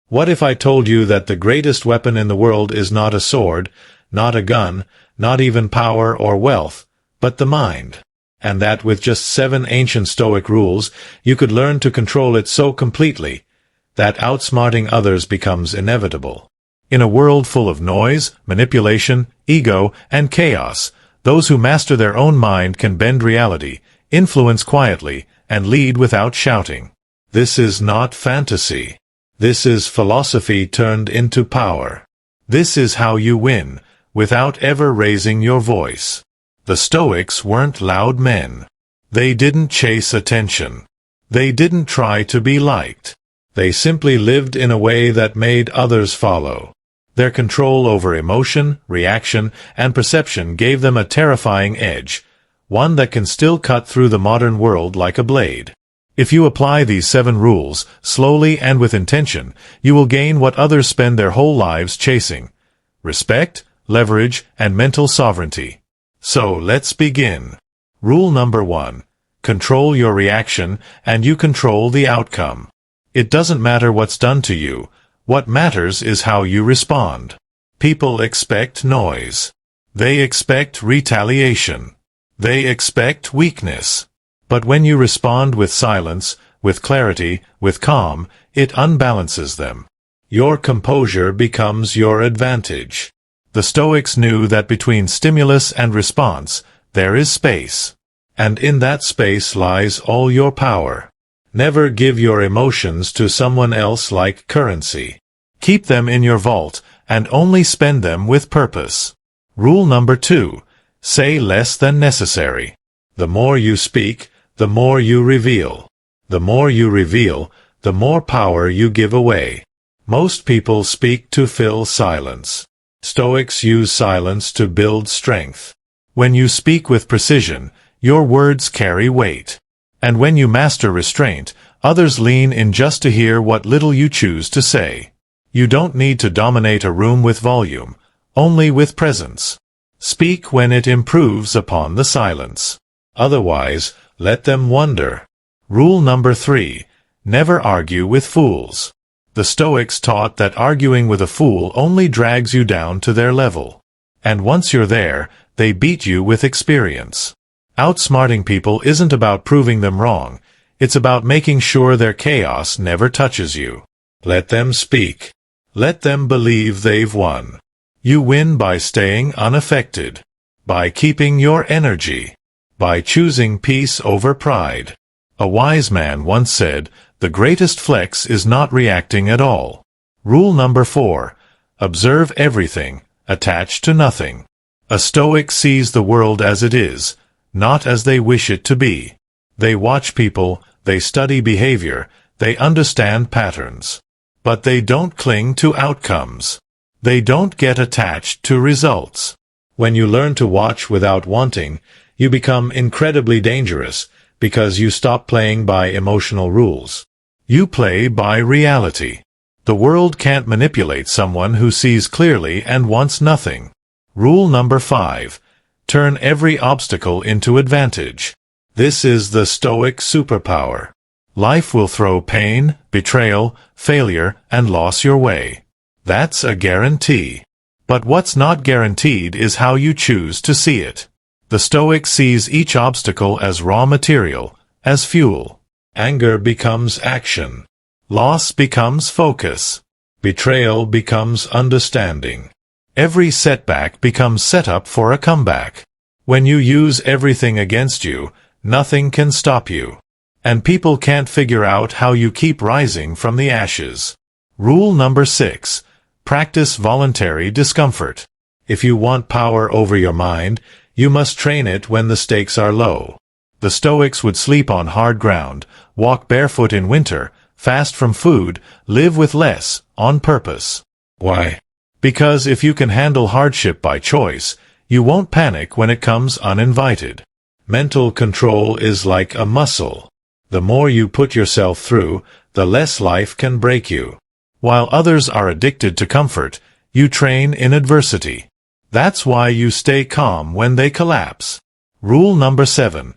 What if I told you that the greatest weapon in the world is not a sword, not a gun, not even power or wealth, but the mind? And that with just 7 ancient Stoic rules, you could learn to control it so completely that outsmarting others becomes inevitable. In a world full of noise, manipulation, ego, and chaos, those who master their own mind can bend reality, influence quietly, and lead without shouting. This is not fantasy. This is philosophy turned into power. This is how you win, without ever raising your voice. The Stoics weren't loud men. They didn't chase attention. They didn't try to be liked. They simply lived in a way that made others follow. Their control over emotion, reaction, and perception gave them a terrifying edge, one that can still cut through the modern world like a blade. If you apply these 7 rules, slowly and with intention, you will gain what others spend their whole lives chasing: respect, leverage, and mental sovereignty. So, let's begin. Rule number 1. Control your reaction, and you control the outcome. It doesn't matter what's done to you. What matters is how you respond. People expect noise. They expect retaliation. They expect weakness. But when you respond with silence, with clarity, with calm, it unbalances them. Your composure becomes your advantage. The Stoics knew that between stimulus and response, there is space. And in that space lies all your power. Never give your emotions to someone else like currency. Keep them in your vault, and only spend them with purpose. Rule number 2. Say less than necessary. The more you speak, the more you reveal. The more you reveal, the more power you give away. Most people speak to fill silence. Stoics use silence to build strength. When you speak with precision, your words carry weight. And when you master restraint, others lean in just to hear what little you choose to say. You don't need to dominate a room with volume, only with presence. Speak when it improves upon the silence. Otherwise, let them wonder. Rule number 3. Never argue with fools. The Stoics taught that arguing with a fool only drags you down to their level. And once you're there, they beat you with experience. Outsmarting people isn't about proving them wrong. It's about making sure their chaos never touches you. Let them speak. Let them believe they've won. You win by staying unaffected, by keeping your energy, by choosing peace over pride. A wise man once said, "The greatest flex is not reacting at all." Rule number 4. Observe everything, attach to nothing. A Stoic sees the world as it is, not as they wish it to be. They watch people, they study behavior, they understand patterns. But they don't cling to outcomes. They don't get attached to results. When you learn to watch without wanting, you become incredibly dangerous, because you stop playing by emotional rules. You play by reality. The world can't manipulate someone who sees clearly and wants nothing. Rule number 5. Turn every obstacle into advantage. This is the Stoic superpower. Life will throw pain, betrayal, failure, and loss your way. That's a guarantee. But what's not guaranteed is how you choose to see it. The Stoic sees each obstacle as raw material, as fuel. Anger becomes action. Loss becomes focus. Betrayal becomes understanding. Every setback becomes setup for a comeback. When you use everything against you, nothing can stop you. And people can't figure out how you keep rising from the ashes. Rule number 6. Practice voluntary discomfort. If you want power over your mind, you must train it when the stakes are low. The Stoics would sleep on hard ground, walk barefoot in winter, fast from food, live with less, on purpose. Why? Because if you can handle hardship by choice, you won't panic when it comes uninvited. Mental control is like a muscle. The more you put yourself through, the less life can break you. While others are addicted to comfort, you train in adversity. That's why you stay calm when they collapse. Rule number 7.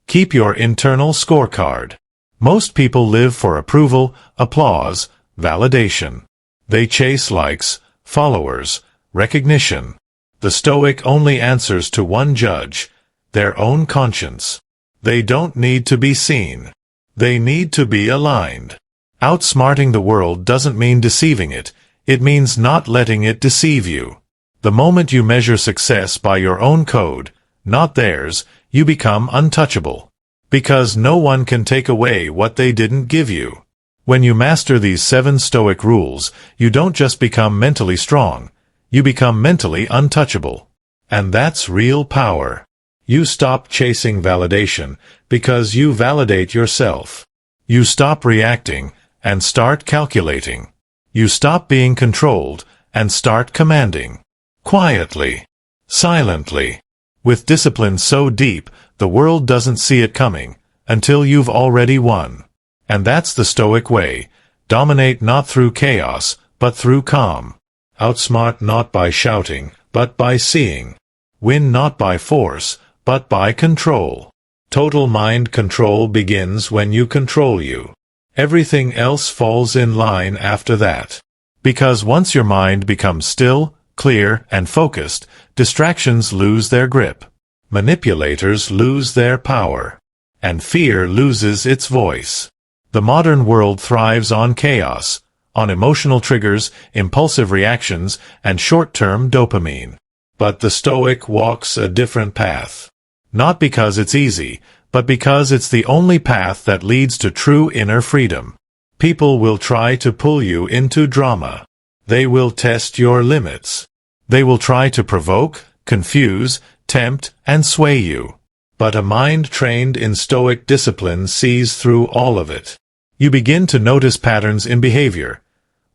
Keep your internal scorecard. Most people live for approval, applause, validation. They chase likes, followers, recognition. The Stoic only answers to one judge, their own conscience. They don't need to be seen. They need to be aligned. Outsmarting the world doesn't mean deceiving it. It means not letting it deceive you. The moment you measure success by your own code, not theirs, you become untouchable. Because no one can take away what they didn't give you. When you master these 7 Stoic rules, you don't just become mentally strong. You become mentally untouchable. And that's real power. You stop chasing validation because you validate yourself. You stop reacting and start calculating. You stop being controlled and start commanding. Quietly. Silently. With discipline so deep, the world doesn't see it coming, until you've already won. And that's the Stoic way. Dominate not through chaos, but through calm. Outsmart not by shouting, but by seeing. Win not by force, but by control. Total mind control begins when you control you. Everything else falls in line after that. Because once your mind becomes still, clear, and focused, distractions lose their grip. Manipulators lose their power. And fear loses its voice. The modern world thrives on chaos, on emotional triggers, impulsive reactions, and short-term dopamine. But the Stoic walks a different path. Not because it's easy, but because it's the only path that leads to true inner freedom. People will try to pull you into drama. They will test your limits. They will try to provoke, confuse, tempt, and sway you. But a mind trained in Stoic discipline sees through all of it. You begin to notice patterns in behavior.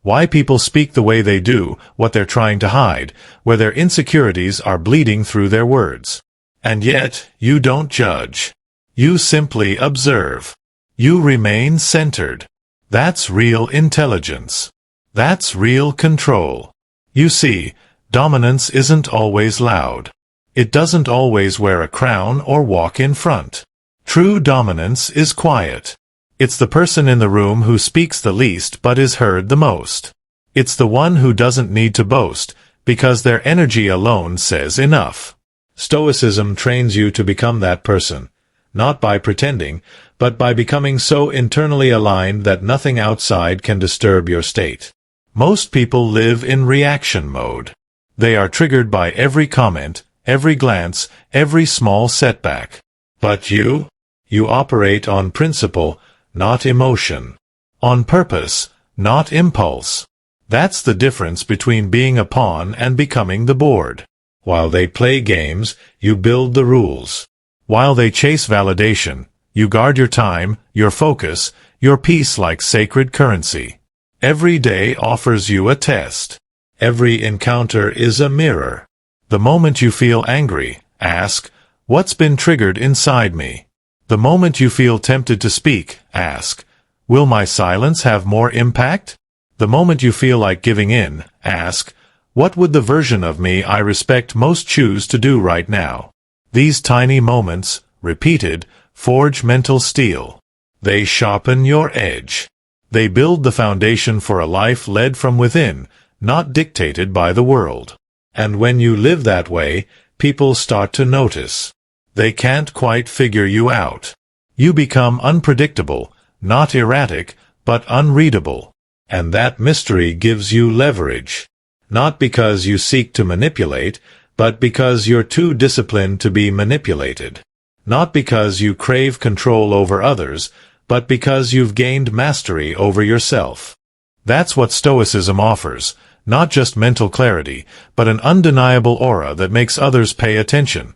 Why people speak the way they do, what they're trying to hide, where their insecurities are bleeding through their words. And yet, you don't judge. You simply observe. You remain centered. That's real intelligence. That's real control. You see, dominance isn't always loud. It doesn't always wear a crown or walk in front. True dominance is quiet. It's the person in the room who speaks the least but is heard the most. It's the one who doesn't need to boast, because their energy alone says enough. Stoicism trains you to become that person, not by pretending, but by becoming so internally aligned that nothing outside can disturb your state. Most people live in reaction mode. They are triggered by every comment, every glance, every small setback. But you operate on principle, not emotion. On purpose, not impulse. That's the difference between being a pawn and becoming the board. While they play games, you build the rules. While they chase validation, you guard your time, your focus, your peace like sacred currency. Every day offers you a test. Every encounter is a mirror. The moment you feel angry, ask, what's been triggered inside me? The moment you feel tempted to speak, ask, will my silence have more impact? The moment you feel like giving in, ask, what would the version of me I respect most choose to do right now? These tiny moments, repeated, forge mental steel. They sharpen your edge. They build the foundation for a life led from within, not dictated by the world. And when you live that way, people start to notice. They can't quite figure you out. You become unpredictable, not erratic, but unreadable. And that mystery gives you leverage. Not because you seek to manipulate, but because you're too disciplined to be manipulated. Not because you crave control over others, but because you've gained mastery over yourself. That's what Stoicism offers, not just mental clarity, but an undeniable aura that makes others pay attention.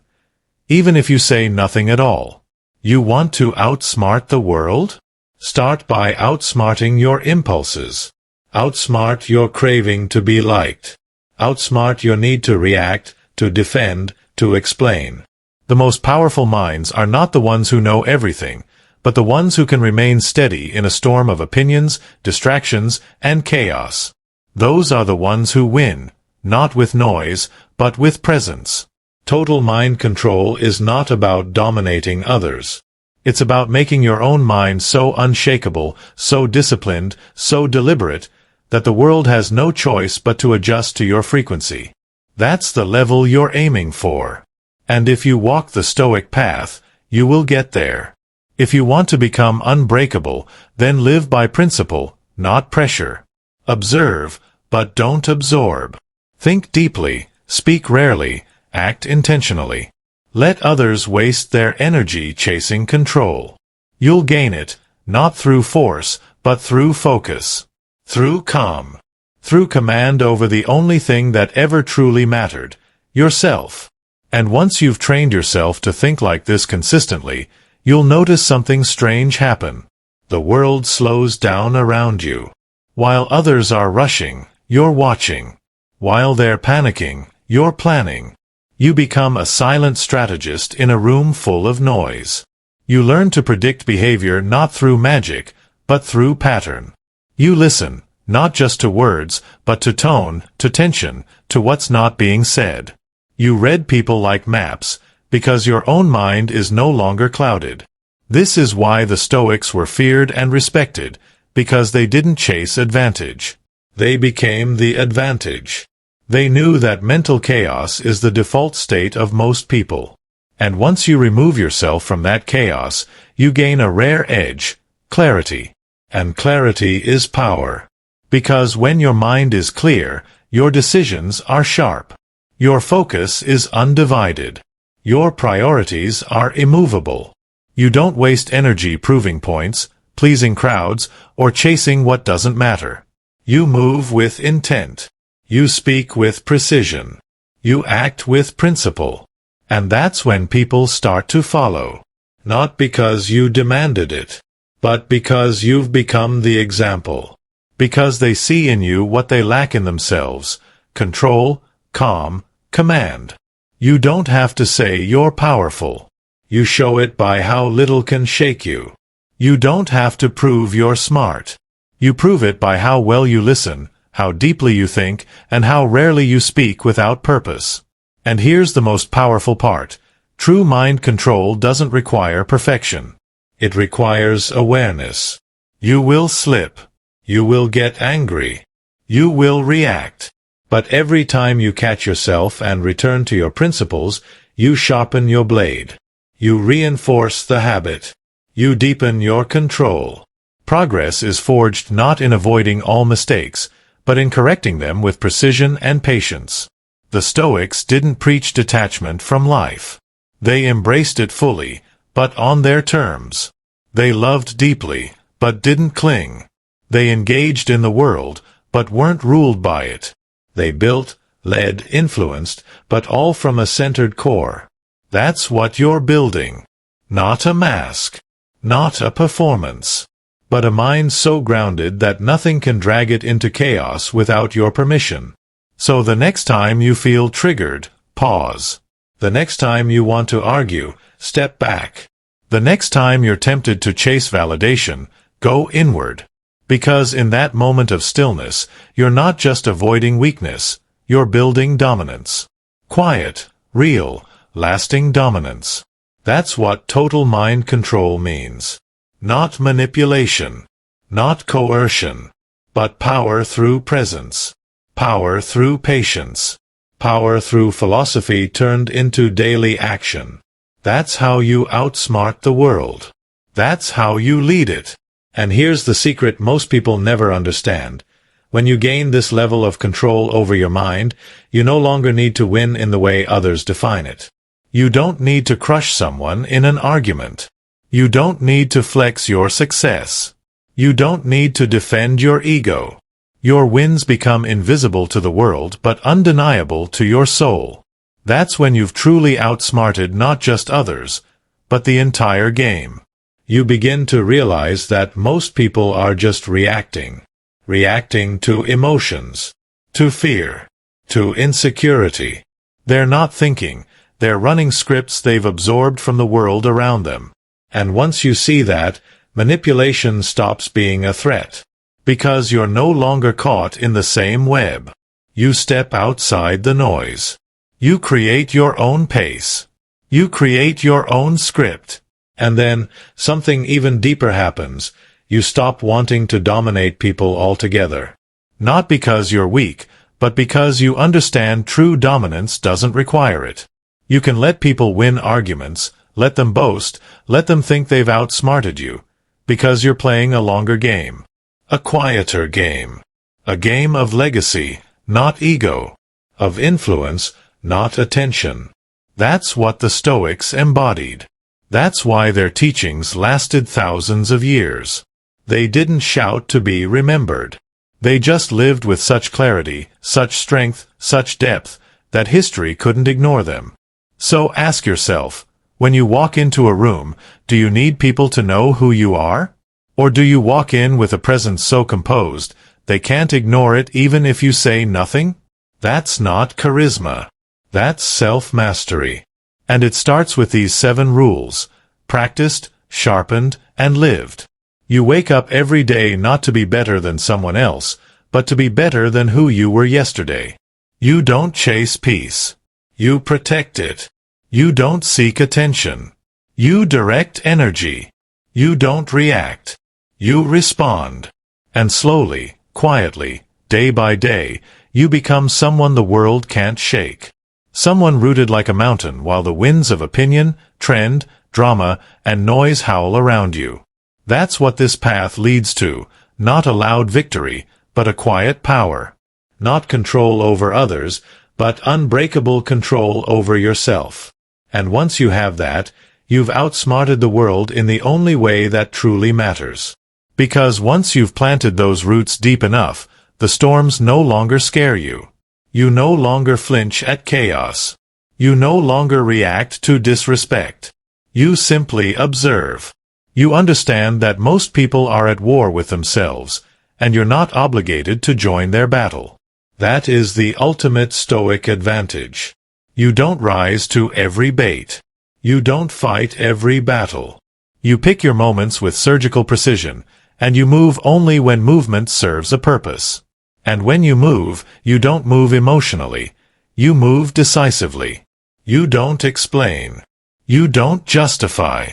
Even if you say nothing at all. You want to outsmart the world? Start by outsmarting your impulses. Outsmart your craving to be liked. Outsmart your need to react, to defend, to explain. The most powerful minds are not the ones who know everything, but the ones who can remain steady in a storm of opinions, distractions, and chaos. Those are the ones who win, not with noise, but with presence. Total mind control is not about dominating others. It's about making your own mind so unshakable, so disciplined, so deliberate, that the world has no choice but to adjust to your frequency. That's the level you're aiming for. And if you walk the Stoic path, you will get there. If you want to become unbreakable, then live by principle, not pressure. Observe, but don't absorb. Think deeply, speak rarely, act intentionally. Let others waste their energy chasing control. You'll gain it, not through force, but through focus. Through calm. Through command over the only thing that ever truly mattered, yourself. And once you've trained yourself to think like this consistently, you'll notice something strange happen. The world slows down around you. While others are rushing, you're watching. While they're panicking, you're planning. You become a silent strategist in a room full of noise. You learn to predict behavior not through magic, but through pattern. You listen, not just to words, but to tone, to tension, to what's not being said. You read people like maps, because your own mind is no longer clouded. This is why the Stoics were feared and respected, because they didn't chase advantage. They became the advantage. They knew that mental chaos is the default state of most people. And once you remove yourself from that chaos, you gain a rare edge, clarity. And clarity is power. Because when your mind is clear, your decisions are sharp. Your focus is undivided. Your priorities are immovable. You don't waste energy proving points, pleasing crowds, or chasing what doesn't matter. You move with intent. You speak with precision. You act with principle. And that's when people start to follow. Not because you demanded it, but because you've become the example. Because they see in you what they lack in themselves: control, calm, command. You don't have to say you're powerful. You show it by how little can shake you. You don't have to prove you're smart. You prove it by how well you listen, how deeply you think, and how rarely you speak without purpose. And here's the most powerful part. True mind control doesn't require perfection. It requires awareness. You will slip. You will get angry. You will react. But every time you catch yourself and return to your principles, you sharpen your blade. You reinforce the habit. You deepen your control. Progress is forged not in avoiding all mistakes, but in correcting them with precision and patience. The Stoics didn't preach detachment from life. They embraced it fully, but on their terms. They loved deeply, but didn't cling. They engaged in the world, but weren't ruled by it. They built, led, influenced, but all from a centered core. That's what you're building. Not a mask. Not a performance. But a mind so grounded that nothing can drag it into chaos without your permission. So the next time you feel triggered, pause. The next time you want to argue, step back. The next time you're tempted to chase validation, go inward. Because in that moment of stillness, you're not just avoiding weakness, you're building dominance. Quiet, real, lasting dominance. That's what total mind control means. Not manipulation, not coercion, but power through presence. Power through patience. Power through philosophy turned into daily action. That's how you outsmart the world. That's how you lead it. And here's the secret most people never understand. When you gain this level of control over your mind, you no longer need to win in the way others define it. You don't need to crush someone in an argument. You don't need to flex your success. You don't need to defend your ego. Your wins become invisible to the world but undeniable to your soul. That's when you've truly outsmarted not just others, but the entire game. You begin to realize that most people are just reacting. Reacting to emotions, to fear, to insecurity. They're not thinking, they're running scripts they've absorbed from the world around them. And once you see that, manipulation stops being a threat. Because you're no longer caught in the same web. You step outside the noise. You create your own pace. You create your own script. And then, something even deeper happens. You stop wanting to dominate people altogether. Not because you're weak, but because you understand true dominance doesn't require it. You can let people win arguments, let them boast, let them think they've outsmarted you, because you're playing a longer game. A quieter game. A game of legacy, not ego. Of influence, not attention. That's what the Stoics embodied. That's why their teachings lasted thousands of years. They didn't shout to be remembered. They just lived with such clarity, such strength, such depth, that history couldn't ignore them. So ask yourself, when you walk into a room, do you need people to know who you are? Or do you walk in with a presence so composed, they can't ignore it even if you say nothing? That's not charisma. That's self-mastery. And it starts with these 7 rules, practiced, sharpened, and lived. You wake up every day not to be better than someone else, but to be better than who you were yesterday. You don't chase peace. You protect it. You don't seek attention. You direct energy. You don't react. You respond. And slowly, quietly, day by day, you become someone the world can't shake. Someone rooted like a mountain while the winds of opinion, trend, drama, and noise howl around you. That's what this path leads to, not a loud victory, but a quiet power. Not control over others, but unbreakable control over yourself. And once you have that, you've outsmarted the world in the only way that truly matters. Because once you've planted those roots deep enough, the storms no longer scare you. You no longer flinch at chaos. You no longer react to disrespect. You simply observe. You understand that most people are at war with themselves, and you're not obligated to join their battle. That is the ultimate Stoic advantage. You don't rise to every bait. You don't fight every battle. You pick your moments with surgical precision, and you move only when movement serves a purpose. And when you move, you don't move emotionally. You move decisively. You don't explain. You don't justify.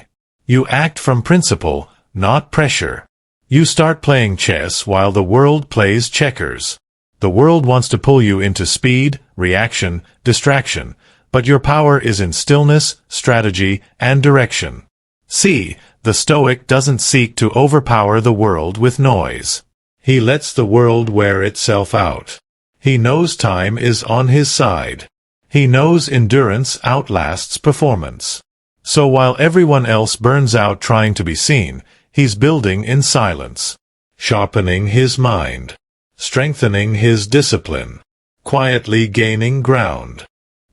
You act from principle, not pressure. You start playing chess while the world plays checkers. The world wants to pull you into speed, reaction, distraction, but your power is in stillness, strategy, and direction. See, the Stoic doesn't seek to overpower the world with noise. He lets the world wear itself out. He knows time is on his side. He knows endurance outlasts performance. So while everyone else burns out trying to be seen, he's building in silence, sharpening his mind, strengthening his discipline, quietly gaining ground.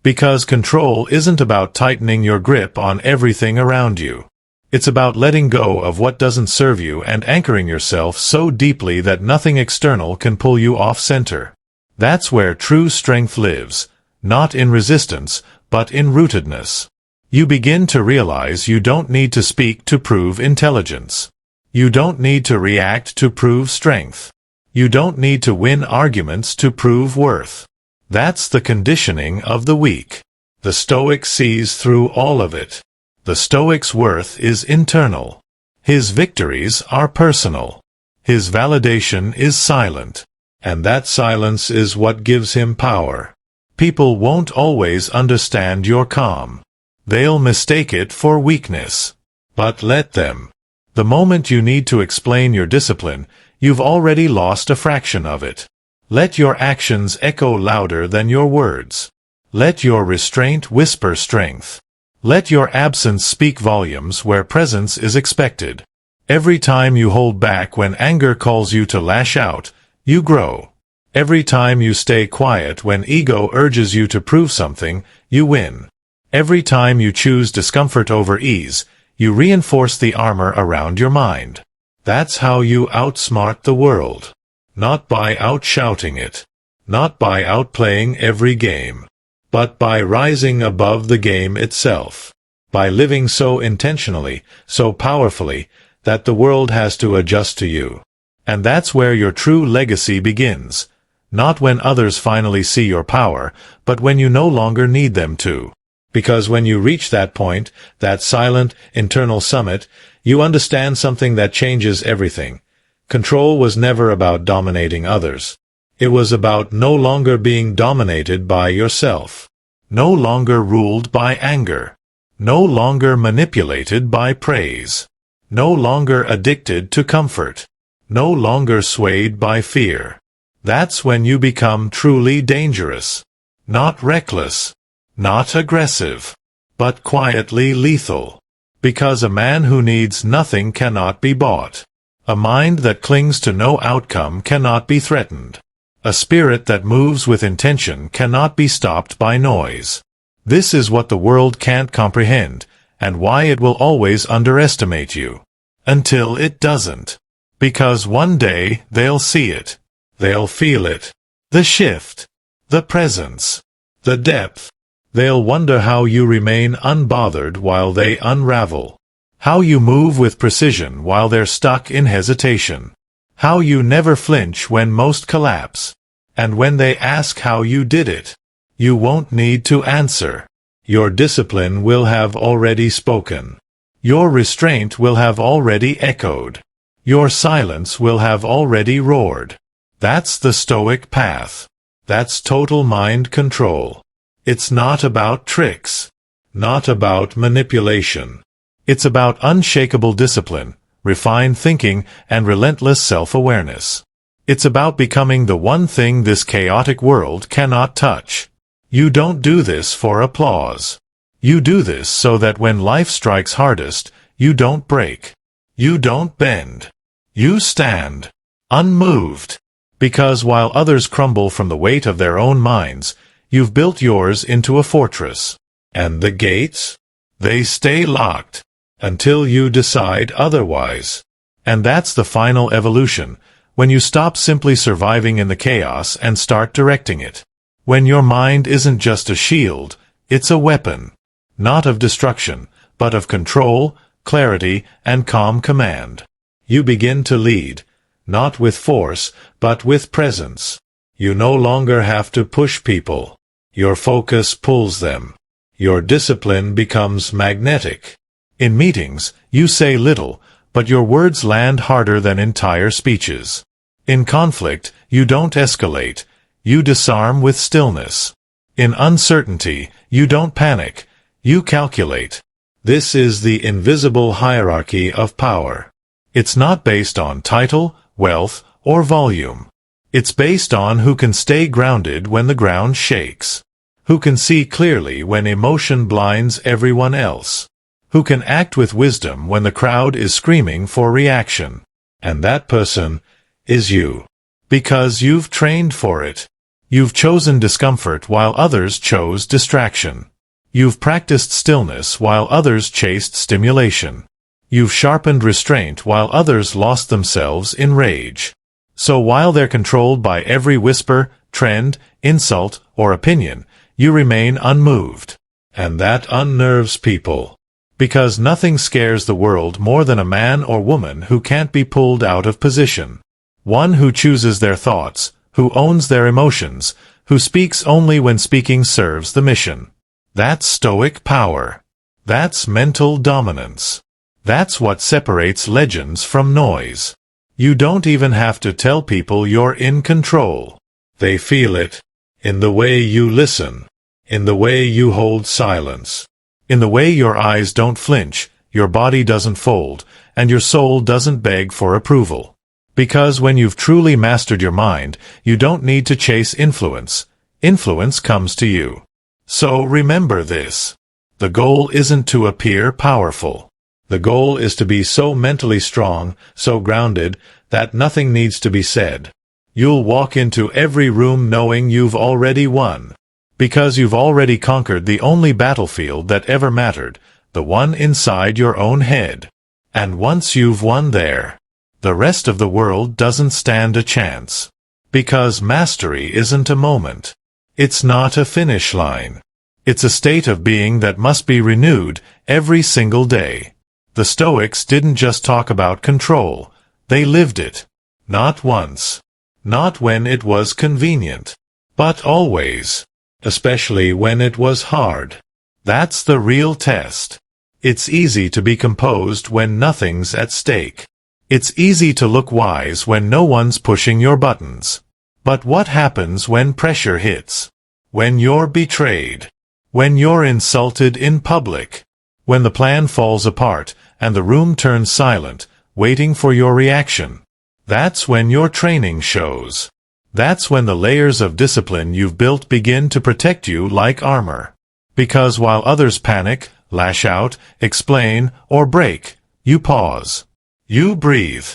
Because control isn't about tightening your grip on everything around you. It's about letting go of what doesn't serve you and anchoring yourself so deeply that nothing external can pull you off center. That's where true strength lives, not in resistance, but in rootedness. You begin to realize you don't need to speak to prove intelligence. You don't need to react to prove strength. You don't need to win arguments to prove worth. That's the conditioning of the weak. The Stoic sees through all of it. The Stoic's worth is internal. His victories are personal. His validation is silent. And that silence is what gives him power. People won't always understand your calm. They'll mistake it for weakness. But let them. The moment you need to explain your discipline, you've already lost a fraction of it. Let your actions echo louder than your words. Let your restraint whisper strength. Let your absence speak volumes where presence is expected. Every time you hold back when anger calls you to lash out, you grow. Every time you stay quiet when ego urges you to prove something, you win. Every time you choose discomfort over ease, you reinforce the armor around your mind. That's how you outsmart the world. Not by outshouting it. Not by outplaying every game. But by rising above the game itself. By living so intentionally, so powerfully, that the world has to adjust to you. And that's where your true legacy begins. Not when others finally see your power, but when you no longer need them to. Because when you reach that point, that silent, internal summit, you understand something that changes everything. Control was never about dominating others. It was about no longer being dominated by yourself, no longer ruled by anger, no longer manipulated by praise, no longer addicted to comfort, no longer swayed by fear. That's when you become truly dangerous. Not reckless, not aggressive, but quietly lethal. Because a man who needs nothing cannot be bought. A mind that clings to no outcome cannot be threatened. A spirit that moves with intention cannot be stopped by noise. This is what the world can't comprehend, and why it will always underestimate you. Until it doesn't. Because one day they'll see it. They'll feel it. The shift. The presence. The depth. They'll wonder how you remain unbothered while they unravel. How you move with precision while they're stuck in hesitation. How you never flinch when most collapse. And when they ask how you did it, you won't need to answer. Your discipline will have already spoken. Your restraint will have already echoed. Your silence will have already roared. That's the Stoic path. That's total mind control. It's not about tricks. Not about manipulation. It's about unshakable discipline, refined thinking, and relentless self-awareness. It's about becoming the one thing this chaotic world cannot touch. You don't do this for applause. You do this so that when life strikes hardest, you don't break. You don't bend. You stand, unmoved. Because while others crumble from the weight of their own minds, you've built yours into a fortress. And the gates? They stay locked. Until you decide otherwise. And that's the final evolution, when you stop simply surviving in the chaos and start directing it. When your mind isn't just a shield, it's a weapon. Not of destruction, but of control, clarity, and calm command. You begin to lead, not with force, but with presence. You no longer have to push people. Your focus pulls them. Your discipline becomes magnetic. In meetings, you say little, but your words land harder than entire speeches. In conflict, you don't escalate, you disarm with stillness. In uncertainty, you don't panic, you calculate. This is the invisible hierarchy of power. It's not based on title, wealth, or volume. It's based on who can stay grounded when the ground shakes. Who can see clearly when emotion blinds everyone else. Who can act with wisdom when the crowd is screaming for reaction. And that person is you. Because you've trained for it. You've chosen discomfort while others chose distraction. You've practiced stillness while others chased stimulation. You've sharpened restraint while others lost themselves in rage. So while they're controlled by every whisper, trend, insult, or opinion, you remain unmoved. And that unnerves people. Because nothing scares the world more than a man or woman who can't be pulled out of position. One who chooses their thoughts, who owns their emotions, who speaks only when speaking serves the mission. That's Stoic power. That's mental dominance. That's what separates legends from noise. You don't even have to tell people you're in control. They feel it. In the way you listen. In the way you hold silence. In the way your eyes don't flinch, your body doesn't fold, and your soul doesn't beg for approval. Because when you've truly mastered your mind, you don't need to chase influence. Influence comes to you. So remember this. The goal isn't to appear powerful. The goal is to be so mentally strong, so grounded, that nothing needs to be said. You'll walk into every room knowing you've already won. Because you've already conquered the only battlefield that ever mattered, the one inside your own head. And once you've won there, the rest of the world doesn't stand a chance. Because mastery isn't a moment. It's not a finish line. It's a state of being that must be renewed every single day. The Stoics didn't just talk about control, they lived it. Not once. Not when it was convenient. But always. Especially when it was hard. That's the real test. It's easy to be composed when nothing's at stake. It's easy to look wise when no one's pushing your buttons. But what happens when pressure hits? When you're betrayed? When you're insulted in public? When the plan falls apart and the room turns silent, waiting for your reaction? That's when your training shows. That's when the layers of discipline you've built begin to protect you like armor. Because while others panic, lash out, explain, or break, you pause. You breathe.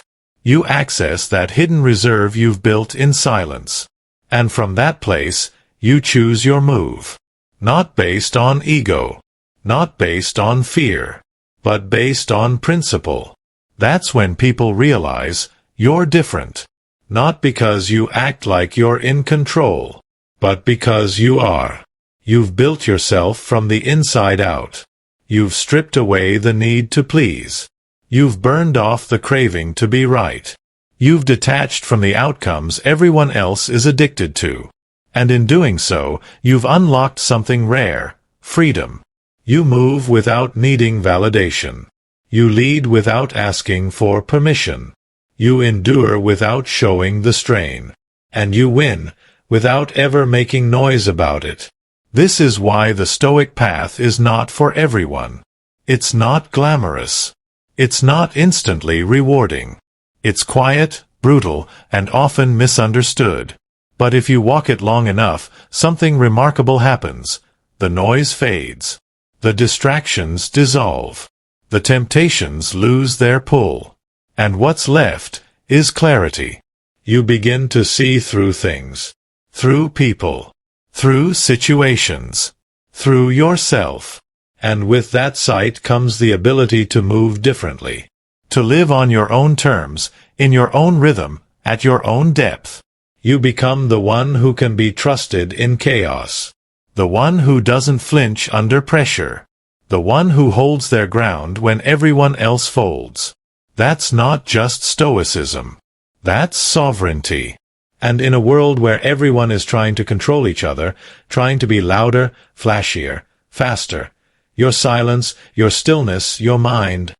You access that hidden reserve you've built in silence. And from that place, you choose your move. Not based on ego. Not based on fear. But based on principle. That's when people realize you're different. Not because you act like you're in control, but because you are. You've built yourself from the inside out. You've stripped away the need to please. You've burned off the craving to be right. You've detached from the outcomes everyone else is addicted to. And in doing so, you've unlocked something rare: freedom. You move without needing validation. You lead without asking for permission. You endure without showing the strain. And you win without ever making noise about it. This is why the Stoic path is not for everyone. It's not glamorous. It's not instantly rewarding. It's quiet, brutal, and often misunderstood. But if you walk it long enough, something remarkable happens. The noise fades. The distractions dissolve. The temptations lose their pull. And what's left is clarity. You begin to see through things. Through people. Through situations. Through yourself. And with that sight comes the ability to move differently. To live on your own terms, in your own rhythm, at your own depth. You become the one who can be trusted in chaos. The one who doesn't flinch under pressure. The one who holds their ground when everyone else folds. That's not just stoicism. That's sovereignty. And in a world where everyone is trying to control each other, trying to be louder, flashier, faster, your silence, your stillness, your mind,